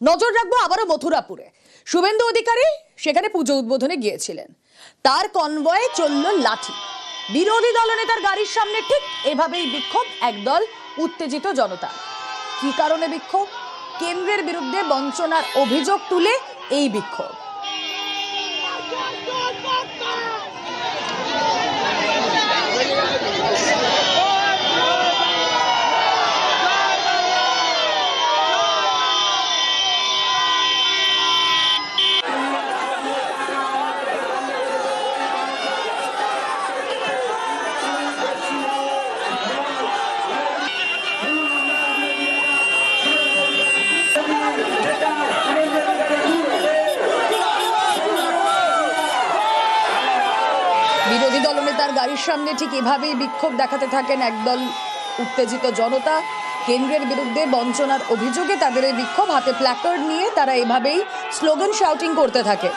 নজর রাখবো আবারও মথুরাপুরে। শুভেন্দু অধিকারী সেখানে পুজো উদ্বোধনে গিয়েছিলেন, তার কনভয়ে চলল লাঠি। বিরোধী দলনেতার গাড়ির সামনে ঠিক এভাবেই বিক্ষোভ একদল উত্তেজিত জনতা। কি কারণে বিক্ষোভ? কেন্দ্রের বিরুদ্ধে বঞ্চনার অভিযোগ তুলে এই বিক্ষোভ। বিরোধী দলনেতার গাড়ির সামনে ঠিক এভাবেই বিক্ষোভ দেখাতে থাকেন একদল উত্তেজিত জনতা। কেন্দ্রের বিরুদ্ধে বঞ্চনার অভিযোগে তাদের এই বিক্ষোভ, হাতে প্ল্যাকার্ড নিয়ে তারা এভাবেই স্লোগান শাউটিং করতে থাকে।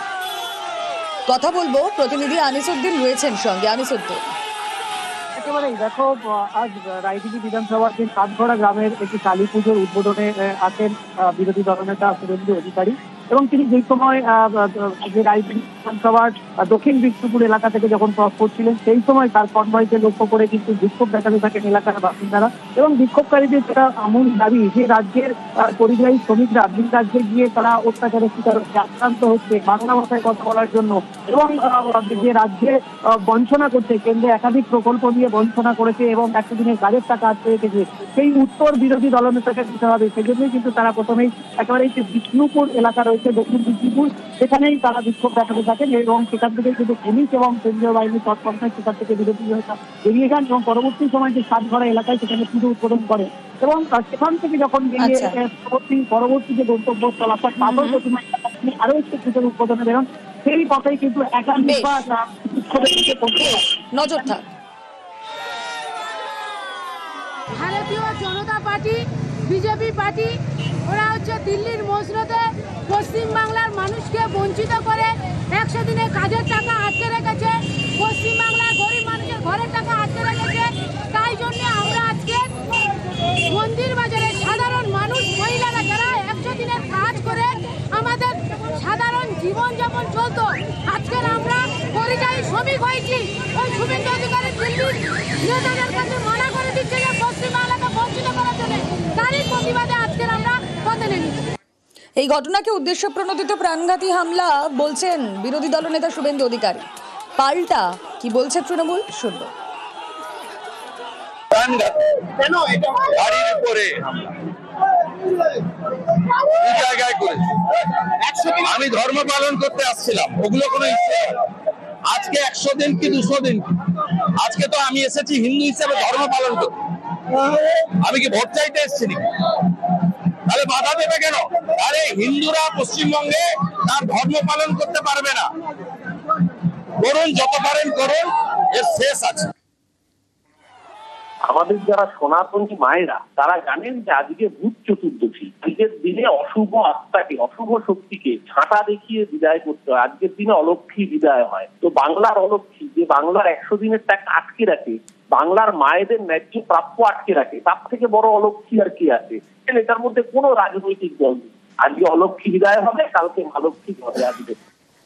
কথা বলবো, প্রতিনিধি আনিসউদ্দিন রয়েছেন সঙ্গে। আনিসউদ্দিন, একেবারেই দেখো, আজ রায়দিঘি বিধানসভার যে কাঠগড়া গ্রামের একটি কালী পুজোর উদ্বোধনে আছেন বিরোধী দলনেতা শুভেন্দু অধিকারী, এবং তিনি যেই সময় যে রায়দিঘি বিধানসভার দক্ষিণ বিষ্ণুপুর এলাকা থেকে যখন ক্রস করছিলেন, সেই সময় তার কনভয়কে লক্ষ্য করে কিন্তু বিক্ষোভ দেখাতে থাকেন এলাকার বাসিন্দারা। এবং বিক্ষোভকারীদের যেটা মূল দাবি, যে রাজ্যের পরিযায়ী শ্রমিকরা ভিন রাজ্যে গিয়ে তারা অত্যাচারের শিকার হচ্ছে, আক্রান্ত হচ্ছে বাংলা ভাষায় কথা বলার জন্য, এবং যে রাজ্যে বঞ্চনা করছে, কেন্দ্রে একাধিক প্রকল্প দিয়ে বঞ্চনা করেছে এবং 100 দিনের কাজের টাকা আটকে রেখেছে, সেই উত্তর বিরোধী দলনেতাকে দিতে হবে। সেজন্যই কিন্তু তারা প্রথমেই একেবারে যে বিষ্ণুপুর এলাকা রয়েছে, দক্ষিণ বিষ্ণুপুর, সেখানেই তারা বিক্ষোভ দেখাতে থাকেন। এবং সেখান থেকে কিন্তু পুলিশ এবং কেন্দ্রীয় বাহিনীর তৎপরতায় সেখান থেকে বিরোধী বেরিয়ে যান এবং পরবর্তী সময় যে সাতঘরা এলাকায় সেখানে পুজো উদ্বোধন করে। এবং সেখান থেকে যখন পরবর্তী যে গন্তব্য চলাফল পাথর প্রতিমা আরো একটি পুজোর উদ্বোধনে বেরোন, সেই পথেই কিন্তু একাধিক নজর থাক। ভারতীয় জনতা পার্টি, বিজেপি পার্টি, ওরা হচ্ছে দিল্লির মসনদে পশ্চিমবাংলার মানুষকে বঞ্চিত করে 100 দিনে কাজের টাকা আটকে রেখেছে, পশ্চিমবাংলার গরিব মানুষের ঘরের টাকা আটকে রেখেছে। তাই জন্য আমরা আজকে মন্দির বাজারে সাধারণ মানুষ, মহিলারা যারা 100 দিনের কাজ করে আমাদের সাধারণ জীবনযাপন চলতো, আজকের আমরা পরিযায়ী শ্রমিক হয়েছি। ওই শুভেন্দু অধিকারী দিল্লির নেতাদের কাছে মানা করে দিচ্ছে যে পশ্চিমবাংলাকে বঞ্চিত করার জন্য, তারই প্রতিবাদে আজকের আমরা পথে নেমেছি। এই ঘটনাকে উদ্দেশ্য প্রণোদিত প্রাণঘাতী হামলা বলছেন বিরোধী দলনেতা শুভেন্দু অধিকারী। পাল্টা কি বলছে তৃণমূল, শুনবো। আমি ধর্ম পালন করতে আসছিলাম, ওগুলো কোনো আজকে 100 দিন কি 200 দিন, আজকে তো আমি এসেছি হিন্দু হিসেবে ধর্ম পালন করতে। আমি কি ভোট চাইতে এসেছি? তাহলে বাধা দেবে কেন? আরে হিন্দুরা পশ্চিমবঙ্গে তার ধর্ম পালন করতে পারবে না। করুন, যত পারেন করুন, এর শেষ আছে। আমাদের যারা সনাতনী মায়েরা তারা জানেন যে আজকে ভূত চতুর্দশী, আজকের দিনে অশুভ আত্মাকে, অশুভ শক্তিকে ছাঁটা দেখিয়ে বিদায় করতে হয়। আজকের দিনে অলক্ষ্মী বিদায় হয়। তো বাংলার অলক্ষ্মী, যে বাংলার 100 দিনের টাকা আটকে রাখে, বাংলার মায়েদের ন্যায্য প্রাপ্য আটকে রাখে, তার থেকে বড় অলক্ষ্মী আর কি আছে? এটার মধ্যে কোনো রাজনৈতিক দল নেই। আজকে অলক্ষ্মী বিদায় হবে, কালকে মালক্ষী হবে। আজকে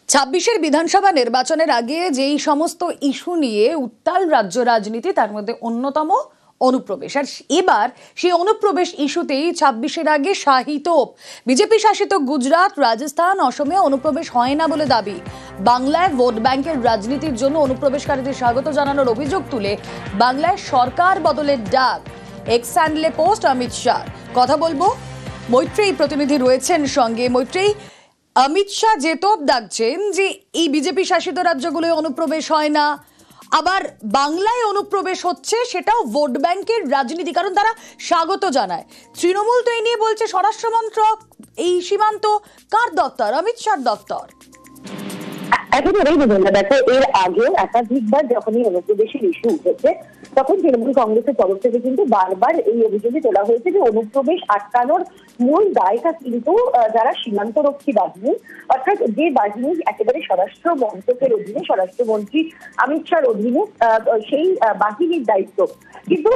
26-এর বিধানসভা নির্বাচনের আগে যেই সমস্ত ইস্যু নিয়ে উত্তাল রাজ্য রাজনীতি, তার মধ্যে অন্যতম অনুপ্রবেশ। আর এবার সেই অনুপ্রবেশ ইস্যুতেই 26-এর আগে শাহী তোপ। বিজেপি শাসিত গুজরাট, রাজস্থান, অসমে অনুপ্রবেশ হয় না বলে দাবি। বাংলায় ভোট ব্যাংকের রাজনীতির জন্য অনুপ্রবেশকারীদের স্বাগত জানানোর অভিযোগ তুলে বাংলায় সরকার বদলের ডাক। এক্স হ্যান্ডলে পোস্ট অমিত শাহ। কথা বলবো, মৈত্রেয়ী প্রতিনিধি রয়েছেন সঙ্গে। মৈত্রেয়ী, অমিত শাহ যে তোপ ডাকছেন যে এই বিজেপি শাসিত রাজ্যগুলোয় অনুপ্রবেশ হয় না, আবার বাংলায় অনুপ্রবেশ হচ্ছে, সেটাও ভোট ব্যাংকের রাজনীতি, কারণ তারা স্বাগত জানায়। তৃণমূল তো এই নিয়ে বলছে স্বরাষ্ট্র মন্ত্রক, এই সীমান্ত কার দপ্তর? অমিত শাহর দপ্তর। একেবারেই বুঝলাম। দেখো, এর আগে একাধিকবার যখনই অনুপ্রবেশের ইস্যু উঠেছে, তখন তৃণমূল কংগ্রেসের তরফ থেকে কিন্তু বারবার এই অভিযোগে তোলা হয়েছে যে অনুপ্রবেশ আটকানোর মূল দায়টা কিন্তু যারা সীমান্তরক্ষী বাহিনী, অর্থাৎ যে বাহিনী একেবারে স্বরাষ্ট্র মন্ত্রকের অধীনে, স্বরাষ্ট্রমন্ত্রী অমিত শাহর অধীনে, সেই বাহিনীর দায়িত্ব। কিন্তু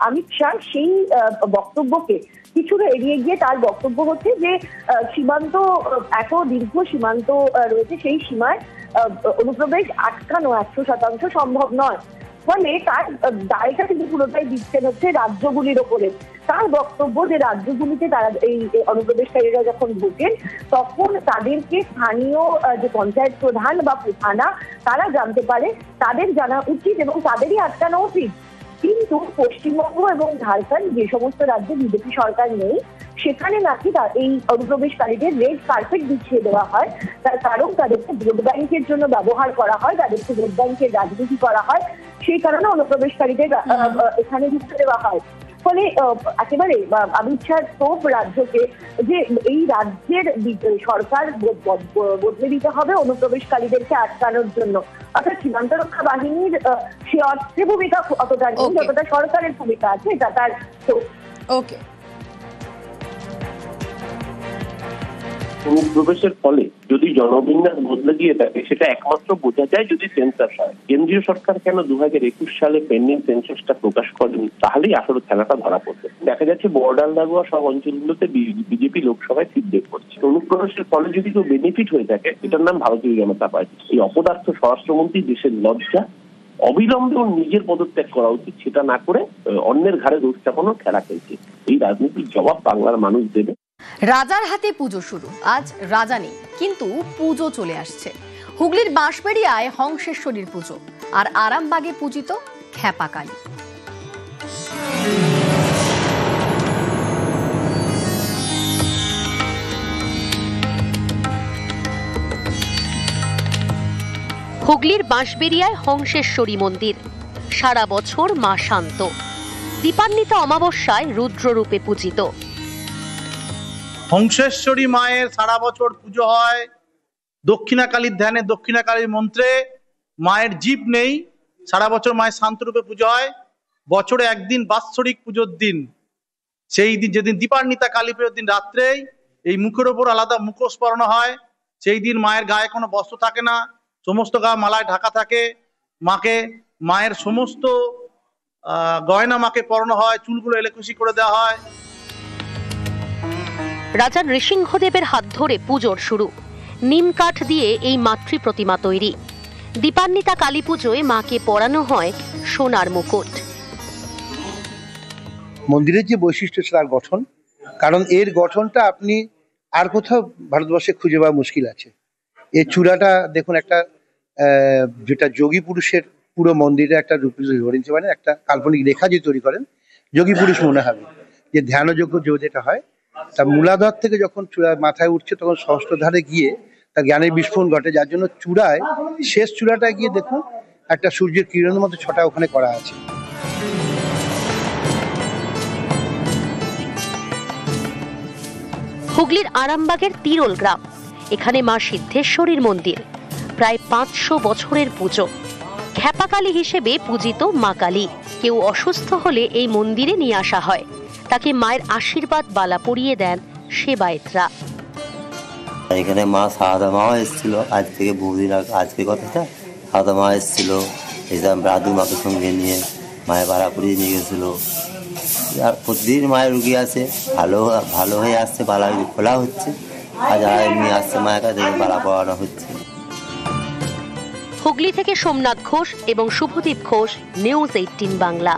অমিত শাহ সেই বক্তব্যকে কিছুটা এড়িয়ে গিয়ে তার বক্তব্য হচ্ছে যে সীমান্ত এত দীর্ঘ সীমান্ত রয়েছে, সেই সীমায় অনুপ্রবেশ আটকানো 100% সম্ভব নয়। ফলে তার দায়টা কিন্তু পুরোটাই দিচ্ছেন হচ্ছে রাজ্যগুলির ওপরে। তার বক্তব্য যে রাজ্যগুলিতে তারা এই অনুপ্রবেশকারীরা যখন ঢোকেন তখন তাদেরকে স্থানীয় যে পঞ্চায়েত প্রধান বা থানা তারা জানতে পারে, তাদের জানা উচিত এবং তাদেরই আটকানো উচিত। কিন্তু পশ্চিমবঙ্গ এবং ঝাড়খণ্ড যে সমস্ত রাজ্যে বিজেপি সরকার নেই, সেখানে নাকি এই অনুপ্রবেশকারীদের রেড কার্পেট বিছিয়ে দেওয়া হয়। তার কারণ তাদেরকে ভোট ব্যাংকের জন্য ব্যবহার করা হয়, তাদেরকে ভোট ব্যাংকের রাজনীতি করা হয়, সেই কারণে অনুপ্রবেশকারীদের এখানে ঢুকতে দেওয়া হয়। ফলে একেবারে অমিত শাহ তোপ রাজ্যকে যে এই রাজ্যের সরকার বদলে দিতে হবে অনুপ্রবেশকারীদেরকে আটকানোর জন্য। অর্থাৎ সীমান্ত রক্ষা বাহিনীর সে অর্থে ভূমিকা অতটা নেই যতটা সরকারের ভূমিকা আছে, এটা তার। ওকে, অনুপ্রবেশের ফলে যদি জনবিন্যাস বদলে গিয়ে থাকে সেটা একমাত্র বোঝা যায় যদি সেন্সাস হয়। কেন্দ্রীয় সরকার কেন 2021 সালে পেন্ডিং সেন্সাসটা প্রকাশ করেনি, তাহলেই আসলে খেলাটা ধরা পড়বে। দেখা যাচ্ছে বর্ডার লাগোয়া সব অঞ্চলগুলোতে বিজেপি লোকসভায় সিট বের করছে। অনুপ্রবেশের ফলে যদি কেউ বেনিফিট হয়ে থাকে, এটার নাম ভারতীয় জনতা পার্টি। এই অপদার্থ স্বরাষ্ট্রমন্ত্রী দেশের লজ্জা, অবিলম্বে ওর নিজের পদত্যাগ করা উচিত। সেটা না করে অন্যের ঘাড়ে দোষ চাপানোর খেলা খেলছে। এই রাজনীতির জবাব বাংলার মানুষ দেবে। রাজার হাতে পুজো শুরু। আজ রাজা নেই, কিন্তু পুজো চলে আসছে। হুগলির বাঁশবেড়িয়ায় হংসেশ্বরীর পুজো, আর আরামবাগে পূজিত খ্যাপাকালী। হুগলির বাঁশবেড়িয়ায় হংসেশ্বরী মন্দির, সারা বছর মা শান্ত, দীপান্বিত অমাবস্যায় রুদ্ররূপে পূজিত। হংসেশ্বরী মায়ের সারা বছর পুজো হয়। দক্ষিণাকালীর ধ্যানে, দক্ষিণাকালীর মন্ত্রে মায়ের জীব নেই, সারা বছর মায়ের শান্তরূপে পুজো হয়। বছরে একদিন বাৎসরিক পুজোর দিন, সেই দিন যেদিন দীপান্বিতা কালী পুজোর দিন রাত্রেই এই মুখের ওপর আলাদা মুখোশ পরানো হয়। সেই দিন মায়ের গায়ে কোনো বস্ত্র থাকে না, সমস্ত গা মালায় ঢাকা থাকে। মায়ের সমস্ত গয়না মাকে পরানো হয়, চুলগুলো এলেকুশি করে দেওয়া হয়। রাজা নৃসিংহদেবের হাত ধরে পুজোর শুরু। নিম কাঠ দিয়ে এই মাতৃ প্রতিমা তৈরি। দীপান্বিতা কালী পুজোয় মাকে পরানো হয় সোনার মুকুট। মন্দিরের যে বৈশিষ্ট্য তার গঠন, কারণ এর গঠনটা আপনি আর কোথাও ভারতবর্ষে খুঁজে পাওয়া মুশকিল আছে। এর চূড়াটা দেখুন, একটা যেটা যোগী পুরুষের পুরো মন্দিরে একটা রূপ ধরে নিতে পারেন, একটা কাল্পনিক রেখা যে তৈরি করেন যোগী পুরুষ মনে হবে। যে ধ্যানযোগ্য যেটা হয়, তা মূলাধার থেকে যখন চূড়া মাথায় উঠছে তখন ষষ্ঠধারে গিয়ে তার জ্ঞানের বিস্ফোরণ ঘটে, যার জন্য চূড়ায় শেষ চূড়াটায় গিয়ে দেখুন একটা সূর্যের কিরণের মতো ছটা ওখানে করা আছে। হুগলির আরামবাগের তিরোল গ্রাম, এখানে মা সিদ্ধেশ্বরীর মন্দির। প্রায় 500 বছরের পুজো। খ্যাপাকালী হিসেবে পূজিত মা কালী। কেউ অসুস্থ হলে এই মন্দিরে নিয়ে আসা হয়, তাকে মায়ের আশীর্বাদ বালা পরিয়ে দেন সেবায়েতরা। এখানে মা সারদা মাও এসেছিল আজ থেকে বহুদিন আগে, আজকে কথাটা সারদা মা এসেছিল, এসব রাধু মাকে সঙ্গে নিয়ে মায়ের বালা পরিয়ে নিয়ে গেছিল। আর প্রতিদিন মায়ের রুগী আছে, ভালো হয়ে আসছে, বালা খোলা হচ্ছে, আর যারা এমনি আসছে মায়ের কাছে বালা পড়ানো হচ্ছে। হুগলি থেকে সোমনাথ ঘোষ এবং শুভদীপ ঘোষ, নিউজ 18 বাংলা।